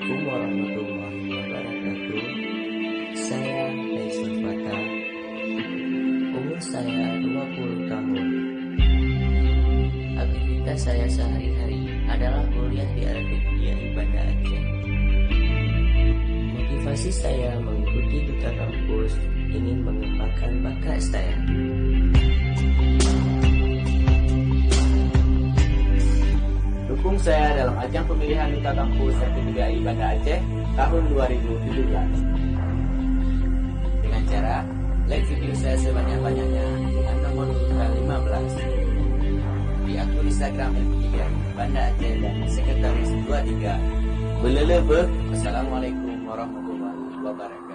Assalamualaikum warahmatullahi wabarakatuh. Saya Faisal Fata. Umur saya 20 tahun. Aktivitas saya sehari-hari adalah kuliah di Al-Fiqhiyah Banda Aceh. Motivasi saya mengikuti duta kampus ingin mengembangkan bakat saya. Dukung saya dalam ajang pemilihan duta kampus L3I Banda Aceh tahun 2017 dengan cara like video saya sebanyak-banyaknya dengan nomor urutan 15 di akun Instagram L3I Banda Aceh dan Sekretaris 23 Belelebe. Wassalamualaikum warahmatullahi wabarakatuh.